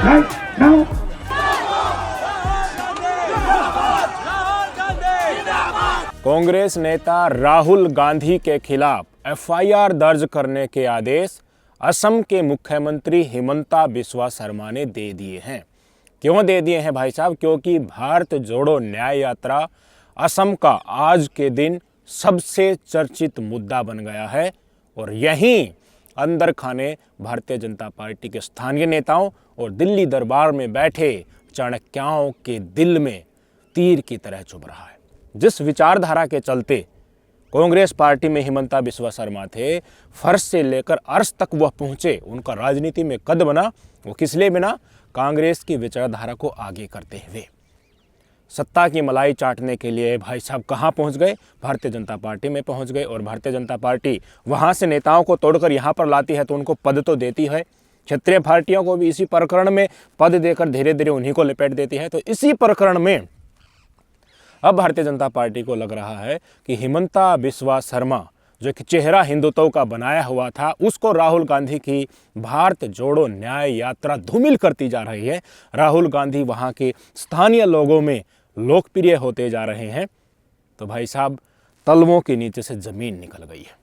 right now. Congress नेता राहुल गांधी के खिलाफ एफआईआर दर्ज करने के आदेश असम के मुख्यमंत्री हिमंता बिस्वा शर्मा ने दे दिए हैं। क्यों दे दिए हैं भाई साहब? क्योंकि भारत जोड़ो न्याय यात्रा असम का आज के दिन सबसे चर्चित मुद्दा बन गया है और यहीं अंदर खाने भारतीय जनता पार्टी के स्थानीय नेताओं और दिल्ली दरबार में बैठे चाणक्यों के दिल में तीर की तरह चुभ रहा है। जिस विचारधारा के चलते कांग्रेस पार्टी में हिमंता बिस्वा शर्मा थे, फर्श से लेकर अर्श तक वह पहुंचे, उनका राजनीति में कद बना, वो किस लिए बना? कांग्रेस की विचारधारा को आगे करते हुए। सत्ता की मलाई चाटने के लिए भाई साहब कहाँ पहुंच गए? भारतीय जनता पार्टी में पहुंच गए और भारतीय जनता पार्टी वहां से नेताओं को तोड़कर यहाँ पर लाती है तो उनको पद तो देती है। क्षेत्रीय पार्टियों को भी इसी प्रकरण में पद देकर धीरे धीरे उन्हीं को लिपेट देती है। तो इसी प्रकरण में अब भारतीय जनता पार्टी को लग रहा है कि हिमंता बिस्वा शर्मा जो एक चेहरा हिंदुत्व का बनाया हुआ था, उसको राहुल गांधी की भारत जोड़ो न्याय यात्रा धूमिल करती जा रही है। राहुल गांधी वहाँ के स्थानीय लोगों में लोकप्रिय होते जा रहे हैं। तो भाई साहब तलवों के नीचे से जमीन निकल गई है।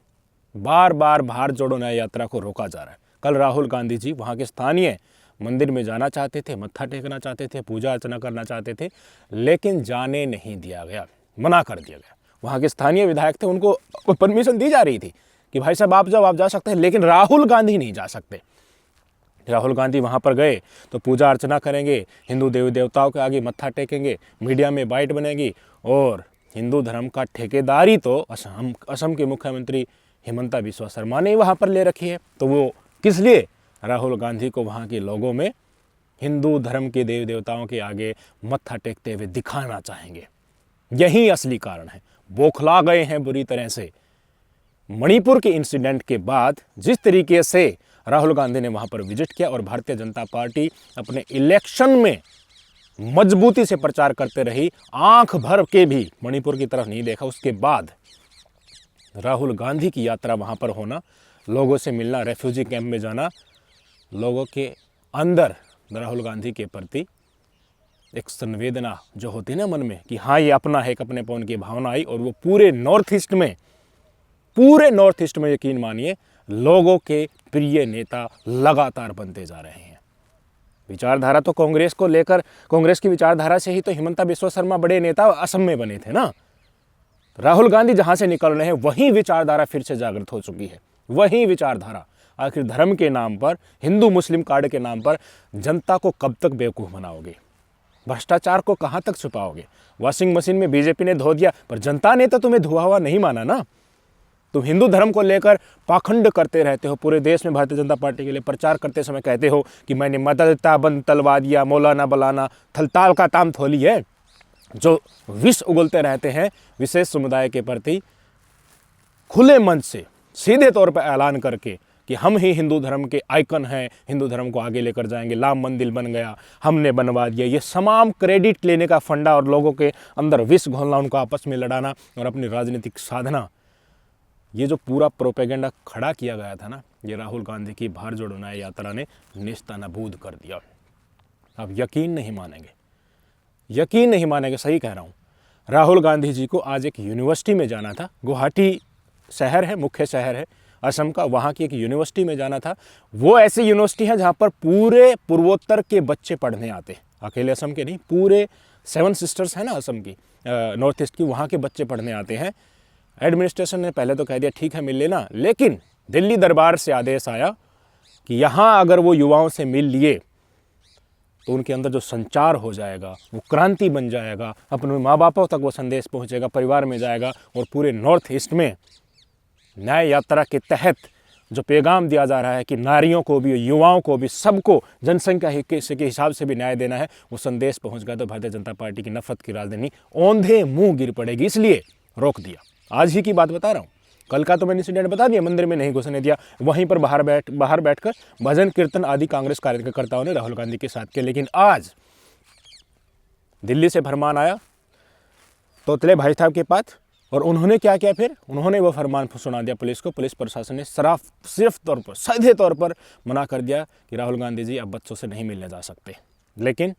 बार बार भारत जोड़ो न्याय यात्रा को रोका जा रहा है। कल राहुल गांधी जी वहाँ के स्थानीय मंदिर में जाना चाहते थे, मत्था टेकना चाहते थे, पूजा अर्चना करना चाहते थे, लेकिन जाने नहीं दिया गया, मना कर दिया गया। वहाँ के स्थानीय विधायक थे, उनको परमिशन दी जा रही थी कि भाई साहब आप जा सकते हैं, लेकिन राहुल गांधी नहीं जा सकते। राहुल गांधी वहाँ पर गए तो पूजा अर्चना करेंगे, हिंदू देवी देवताओं के आगे मत्था टेकेंगे, मीडिया में बाइट बनेगी और हिंदू धर्म का ठेकेदारी तो असम के मुख्यमंत्री हिमंता बिस्वा शर्मा ने वहाँ पर ले रखी है। तो वो किस लिए? राहुल गांधी को वहाँ के लोगों में हिंदू धर्म के देवी देवताओं के आगे मत्था टेकते हुए दिखाना चाहेंगे। यही असली कारण है। बौखला गए हैं बुरी तरह से। मणिपुर के इंसिडेंट के बाद जिस तरीके से राहुल गांधी ने वहाँ पर विजिट किया और भारतीय जनता पार्टी अपने इलेक्शन में मजबूती से प्रचार करते रही, आंख भर के भी मणिपुर की तरफ नहीं देखा। उसके बाद राहुल गांधी की यात्रा वहाँ पर होना, लोगों से मिलना, रेफ्यूजी कैंप में जाना, लोगों के अंदर राहुल गांधी के प्रति एक संवेदना जो होती है ना मन में कि हाँ ये अपना है, एक अपनेपन की भावना आई। और वो पूरे नॉर्थ ईस्ट में यकीन मानिए लोगों के प्रिय नेता लगातार बनते जा रहे हैं। विचारधारा तो कांग्रेस को लेकर, कांग्रेस की विचारधारा से ही तो हिमंता बिस्वा शर्मा बड़े नेता असम में बने थे ना। राहुल गांधी जहां से निकल रहे हैं वही विचारधारा फिर से जागृत हो चुकी है। वही विचारधारा आखिर धर्म के नाम पर, हिंदू मुस्लिम कार्ड के नाम पर जनता को कब तक बेवकूफ़ बनाओगे? भ्रष्टाचार को कहाँ तक छुपाओगे? वॉशिंग मशीन में बीजेपी ने धो दिया, पर जनता ने तो तुम्हें धुआ हुआ नहीं माना ना। तुम हिंदू धर्म को लेकर पाखंड करते रहते हो। पूरे देश में भारतीय जनता पार्टी के लिए प्रचार करते समय कहते हो कि मैंने मददता बंद तलवा दिया, मौलाना बलाना थलताल का ताम थोली है। जो विष उगलते रहते हैं विशेष समुदाय के प्रति, खुले मंच से सीधे तौर पर ऐलान करके कि हम ही हिंदू धर्म के आइकन हैं, हिंदू धर्म को आगे लेकर जाएंगे, राम मंदिर बन गया, हमने बनवा दिया, ये तमाम क्रेडिट लेने का फंडा और लोगों के अंदर विष घोलना, उनको आपस में लड़ाना और अपनी राजनीतिक साधना, ये जो पूरा प्रोपेगेंडा खड़ा किया गया था ना, ये राहुल गांधी की भारत जोड़ो न्याय यात्रा ने नेस्तनाबूद कर दिया। अब यकीन नहीं मानेंगे, सही कह रहा हूँ। राहुल गांधी जी को आज एक यूनिवर्सिटी में जाना था। गुवाहाटी शहर है, मुख्य शहर है असम का, वहाँ की एक यूनिवर्सिटी में जाना था। वो ऐसी यूनिवर्सिटी है जहाँ पर पूरे पूर्वोत्तर के बच्चे पढ़ने आते हैं, अकेले असम के नहीं, पूरे 7 सिस्टर्स है ना असम की, नॉर्थ ईस्ट की, वहाँ के बच्चे पढ़ने आते हैं। एडमिनिस्ट्रेशन ने पहले तो कह दिया ठीक है मिल लेना, लेकिन दिल्ली दरबार से आदेश आया कि यहाँ अगर वो युवाओं से मिल लिए तो उनके अंदर जो संचार हो जाएगा वो क्रांति बन जाएगा, अपने माँ बापों तक वो संदेश पहुँचेगा, परिवार में जाएगा और पूरे नॉर्थ ईस्ट में न्याय यात्रा के तहत जो पैगाम दिया जा रहा है कि नारियों को भी, युवाओं को भी, सबको जनसंख्या के हिसाब से भी न्याय देना है, वो संदेश पहुंच गया तो भारतीय जनता पार्टी की नफरत की राजधानी औंधे मुंह गिर पड़ेगी, इसलिए रोक दिया। आज ही की बात बता रहा हूँ, कल का तो मैंने इंसिडेंट बता दिया, मंदिर में नहीं घुसने दिया, वहीं पर बाहर बैठकर भजन कीर्तन आदि कांग्रेस कार्यकर्ताओं ने राहुल गांधी के साथ किया। लेकिन आज दिल्ली से फरमान आया तोतले भाई साहब के पास और उन्होंने क्या किया फिर? उन्होंने वो फरमान सुना दिया पुलिस को। पुलिस प्रशासन ने सिर्फ तौर पर, सीधे तौर पर मना कर दिया कि राहुल गांधी जी अब बच्चों से नहीं मिलने जा सकते। लेकिन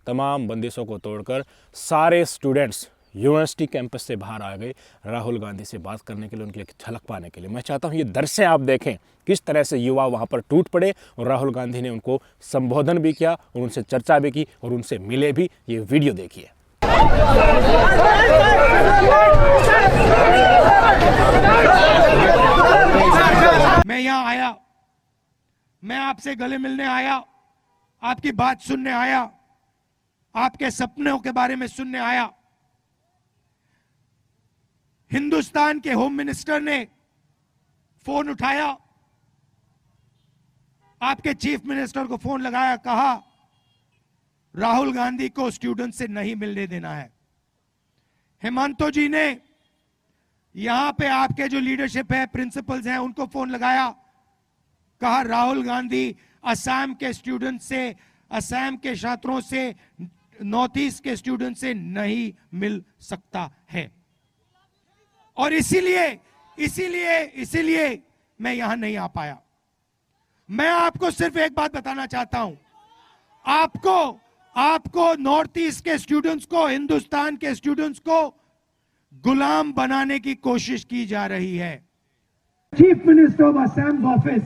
तमाम बंदिशों को तोड़कर सारे स्टूडेंट्स यूनिवर्सिटी कैंपस से बाहर आ गए राहुल गांधी से बात करने के लिए, उनकी एक झलक पाने के लिए। मैं चाहता हूँ ये दृश्य आप देखें, किस तरह से युवा वहाँ पर टूट पड़े और राहुल गांधी ने उनको संबोधन भी किया और उनसे चर्चा भी की और उनसे मिले भी। ये वीडियो देखिए। मैं यहाँ आया, मैं आपसे गले मिलने आया, आपकी बात सुनने आया, आपके सपनों के बारे में सुनने आया। हिंदुस्तान के होम मिनिस्टर ने फोन उठाया, आपके चीफ मिनिस्टर को फोन लगाया, कहा राहुल गांधी को स्टूडेंट से नहीं मिलने देना है। हेमंतो जी ने यहां पे आपके जो लीडरशिप है, प्रिंसिपल्स हैं, उनको फोन लगाया, कहा राहुल गांधी असम के स्टूडेंट से, असम के छात्रों से, नॉर्थ ईस्ट के स्टूडेंट से नहीं मिल सकता है। और इसीलिए मैं यहां नहीं आ पाया। मैं आपको सिर्फ एक बात बताना चाहता हूं, आपको नॉर्थ ईस्ट के स्टूडेंट्स को, हिंदुस्तान के स्टूडेंट्स को गुलाम बनाने की कोशिश की जा रही है। Chief minister of Assam office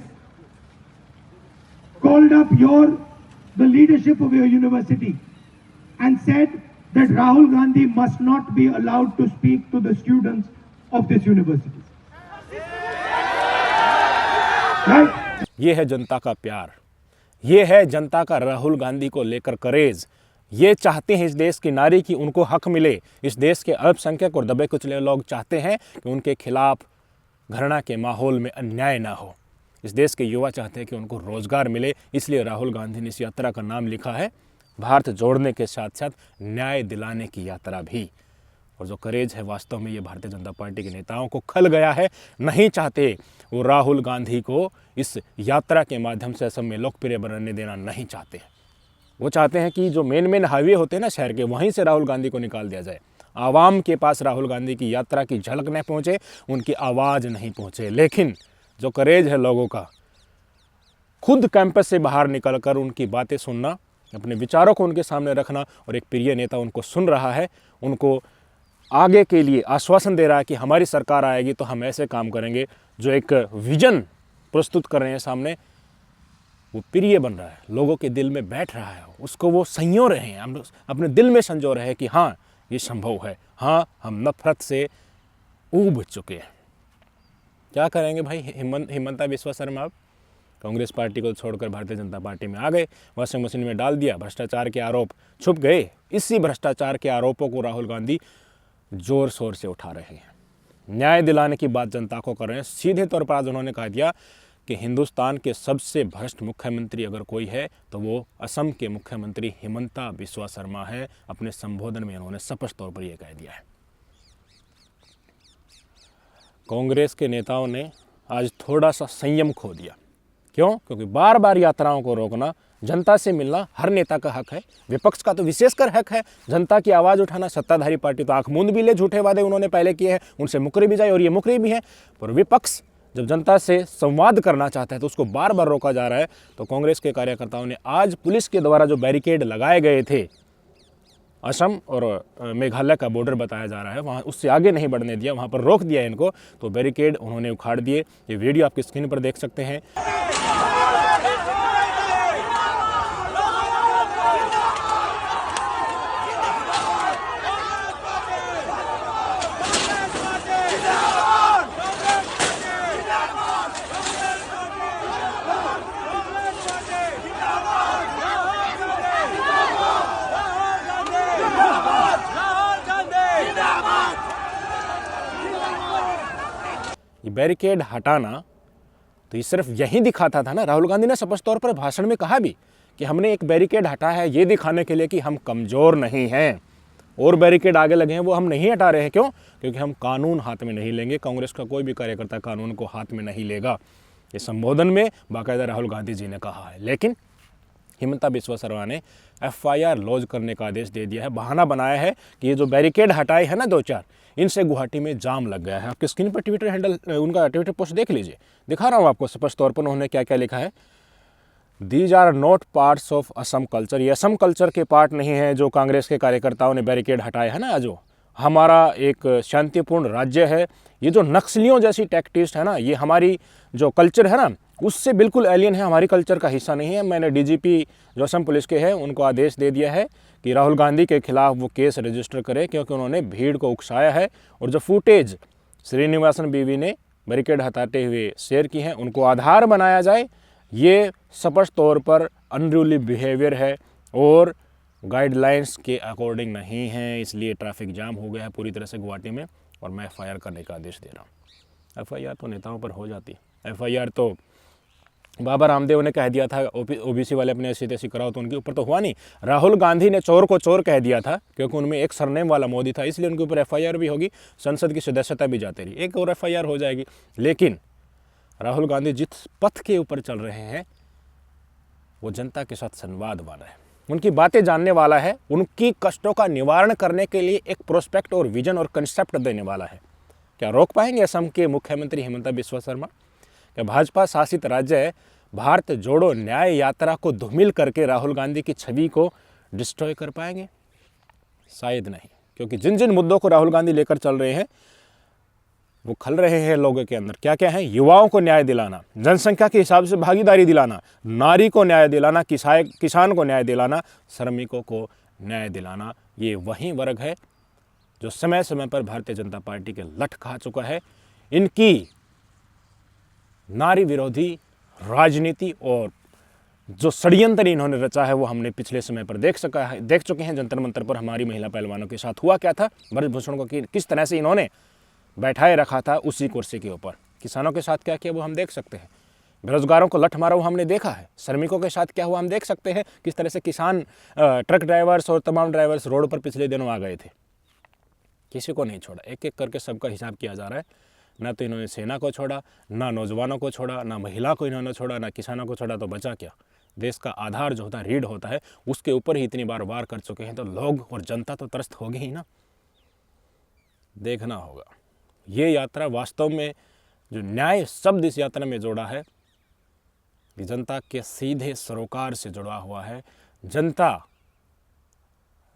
called up the leadership of your university and said that Rahul Gandhi must not be allowed to speak to the students of this university. Right? ये है जनता का प्यार, ये है जनता का राहुल गांधी को लेकर करेज। ये चाहते हैं इस देश की नारी की उनको हक मिले। इस देश के अल्पसंख्यक और दबे कुचले लोग चाहते हैं कि उनके खिलाफ घृणा के माहौल में अन्याय ना हो। इस देश के युवा चाहते हैं कि उनको रोजगार मिले। इसलिए राहुल गांधी ने इस यात्रा का नाम लिखा है भारत जोड़ने के साथ साथ न्याय दिलाने की यात्रा भी। और जो करेज है, वास्तव में ये भारतीय जनता पार्टी के नेताओं को खल गया है। नहीं चाहते वो राहुल गांधी को इस यात्रा के माध्यम से असम में लोकप्रिय बनने देना नहीं चाहते। वो चाहते हैं कि जो मेन हाईवे होते हैं ना शहर के, वहीं से राहुल गांधी को निकाल दिया जाए। आवाम के पास राहुल गांधी की यात्रा की झलक नहीं पहुँचे, उनकी आवाज़ नहीं पहुँचे। लेकिन जो करेज है लोगों का, खुद कैंपस से बाहर निकलकर उनकी बातें सुनना, अपने विचारों को उनके सामने रखना, और एक प्रिय नेता उनको सुन रहा है, उनको आगे के लिए आश्वासन दे रहा है कि हमारी सरकार आएगी तो हम ऐसे काम करेंगे। जो एक विजन प्रस्तुत कर रहे हैं सामने, वो प्रिय बन रहा है, लोगों के दिल में बैठ रहा है, उसको वो संजो रहे हैं, हम अपने दिल में संजो रहे हैं कि हाँ ये संभव है, हाँ हम नफरत से ऊब चुके हैं। क्या करेंगे भाई हिमंता बिस्वा शर्मा? अब कांग्रेस पार्टी को छोड़कर भारतीय जनता पार्टी में आ गए, वॉशिंग मशीन में डाल दिया, भ्रष्टाचार के आरोप छुप गए। इसी भ्रष्टाचार के आरोपों को राहुल गांधी जोर शोर से उठा रहे हैं, न्याय दिलाने की बात जनता को कर रहे हैं। सीधे तौर पर आज उन्होंने कह दिया कि हिंदुस्तान के सबसे भ्रष्ट मुख्यमंत्री अगर कोई है तो वो असम के मुख्यमंत्री हिमंता बिस्वा शर्मा है। अपने संबोधन में उन्होंने स्पष्ट तौर पर यह कह दिया है। कांग्रेस के नेताओं ने आज थोड़ा सा संयम खो दिया। क्यों? क्योंकि बार बार यात्राओं को रोकना, जनता से मिलना हर नेता का हक है, विपक्ष का तो विशेषकर हक है। जनता की आवाज़ उठाना सत्ताधारी पार्टी तो आंख मूंद भी ले, झूठे वादे उन्होंने पहले किए हैं, उनसे मुकरी भी जाए और ये मुकरी भी है। पर विपक्ष जब जनता से संवाद करना चाहता है तो उसको बार बार रोका जा रहा है। तो कांग्रेस के कार्यकर्ताओं ने आज पुलिस के द्वारा जो बैरिकेड लगाए गए थे, असम और मेघालय का बॉर्डर बताया जा रहा है, वहाँ उससे आगे नहीं बढ़ने दिया, वहाँ पर रोक दिया इनको। तो बैरिकेड उन्होंने उखाड़ दिए। ये वीडियो आपकी स्क्रीन पर देख सकते हैं। ये बैरिकेड हटाना तो ये सिर्फ यही दिखाता था ना। राहुल गांधी ने स्पष्ट तौर पर भाषण में कहा भी कि हमने एक बैरिकेड हटाया है ये दिखाने के लिए कि हम कमज़ोर नहीं हैं, और बैरिकेड आगे लगे हैं वो हम नहीं हटा रहे हैं। क्यों? क्योंकि हम कानून हाथ में नहीं लेंगे। कांग्रेस का कोई भी कार्यकर्ता कानून को हाथ में नहीं लेगा। ये संबोधन में बाकायदा राहुल गांधी जी ने कहा है। लेकिन हिमंता बिस्वा शर्मा ने FIR लॉन्च करने का आदेश दे दिया है। बहाना बनाया है कि ये जो बैरिकेड हटाए हैं ना 2-4, इनसे गुवाहाटी में जाम लग गया है। आपके स्क्रीन पर ट्विटर हैंडल, उनका ट्विटर पोस्ट देख लीजिए, दिखा रहा हूँ आपको स्पष्ट तौर पर उन्होंने क्या क्या लिखा है। These are not parts of Assam culture, ये असम कल्चर के पार्ट नहीं है जो कांग्रेस के कार्यकर्ताओं ने बैरिकेड हटाए है ना। जो हमारा एक शांतिपूर्ण राज्य है, ये जो नक्सलियों जैसी टैक्टिस्ट है ना, ये हमारी जो कल्चर है ना उससे बिल्कुल एलियन है, हमारी कल्चर का हिस्सा नहीं है। मैंने DGP जो असम पुलिस के हैं उनको आदेश दे दिया है कि राहुल गांधी के खिलाफ वो केस रजिस्टर करे, क्योंकि उन्होंने भीड़ को उकसाया है। और जो फुटेज श्रीनिवासन बीवी ने बैरिकेड हटाते हुए शेयर की है उनको आधार बनाया जाए। ये स्पष्ट तौर पर अनरूली बिहेवियर है और गाइडलाइंस के अकॉर्डिंग नहीं है, इसलिए ट्रैफिक जाम हो गया है पूरी तरह से गुवाहाटी में और मैं FIR करने का आदेश दे रहा हूँ। FIR तो नेताओं पर हो जाती, FIR तो बाबा रामदेव ने कह दिया था OBC वाले अपने ऐसी तैसी कराओ, तो उनके ऊपर तो हुआ नहीं। राहुल गांधी ने चोर को चोर कह दिया था क्योंकि उनमें एक सरनेम वाला मोदी था, इसलिए उनके ऊपर FIR भी होगी, संसद की सदस्यता भी जाती रही, एक और FIR हो जाएगी। लेकिन राहुल गांधी जिस पथ के ऊपर चल रहे हैं वो जनता के साथ संवाद वाला है, उनकी बातें जानने वाला है, उनकी कष्टों का निवारण करने के लिए एक प्रोस्पेक्ट और विजन और कंसेप्ट देने वाला है। क्या रोक पाएंगे असम के मुख्यमंत्री हिमंता बिस्वा शर्मा? क्या भाजपा शासित राज्य भारत जोड़ो न्याय यात्रा को धूमिल करके राहुल गांधी की छवि को डिस्ट्रॉय कर पाएंगे? शायद नहीं, क्योंकि जिन जिन मुद्दों को राहुल गांधी लेकर चल रहे हैं वो खल रहे हैं लोगों के अंदर। क्या क्या है? युवाओं को न्याय दिलाना, जनसंख्या के हिसाब से भागीदारी दिलाना, नारी को न्याय दिलाना, किसान को न्याय दिलाना, श्रमिकों को न्याय दिलाना। ये वही वर्ग है जो समय समय पर भारतीय जनता पार्टी के लठ खा चुका है। इनकी नारी विरोधी राजनीति और जो षड्यंत्र इन्होंने रचा है वो हमने पिछले समय पर देख चुके हैं। जंतर मंतर पर हमारी महिला पहलवानों के साथ हुआ क्या था, ब्रजभूषण को किस तरह से इन्होंने बैठाए रखा था उसी कुर्सी के ऊपर। किसानों के साथ क्या किया वो हम देख सकते हैं, बेरोजगारों को लठ मारा वो हमने देखा है, श्रमिकों के साथ क्या हुआ हम देख सकते हैं। किस तरह से किसान, ट्रक ड्राइवर्स और तमाम ड्राइवर्स रोड पर पिछले दिनों आ गए थे, किसी को नहीं छोड़ा, एक एक करके सबका हिसाब किया जा रहा है। ना तो इन्होंने सेना को छोड़ा, ना नौजवानों को छोड़ा, ना महिला को इन्होंने छोड़ा, ना किसानों को छोड़ा, तो बचा क्या? देश का आधार जो होता है, रीढ़ होता है, उसके ऊपर ही इतनी बार वार कर चुके हैं, तो लोग और जनता तो त्रस्त होगी ही ना। देखना होगा ये यात्रा वास्तव में जो न्याय शब्द इस यात्रा में जोड़ा है कि जनता के सीधे सरोकार से जुड़ा हुआ है। जनता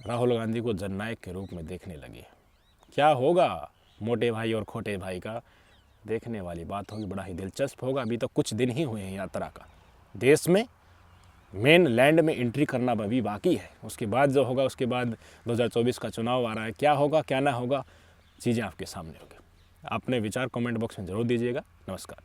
राहुल गांधी को जननायक के रूप में देखने लगी है। क्या होगा मोटे भाई और खोटे भाई का, देखने वाली बात होगी, बड़ा ही दिलचस्प होगा। अभी तो कुछ दिन ही हुए हैं यात्रा का, देश में मेन लैंड में एंट्री करना अभी बाकी है। उसके बाद जो होगा, उसके बाद 2024 का चुनाव आ रहा है, क्या होगा क्या ना होगा चीज़ें आपके सामने होगी। अपने विचार कमेंट बॉक्स में जरूर दीजिएगा। नमस्कार।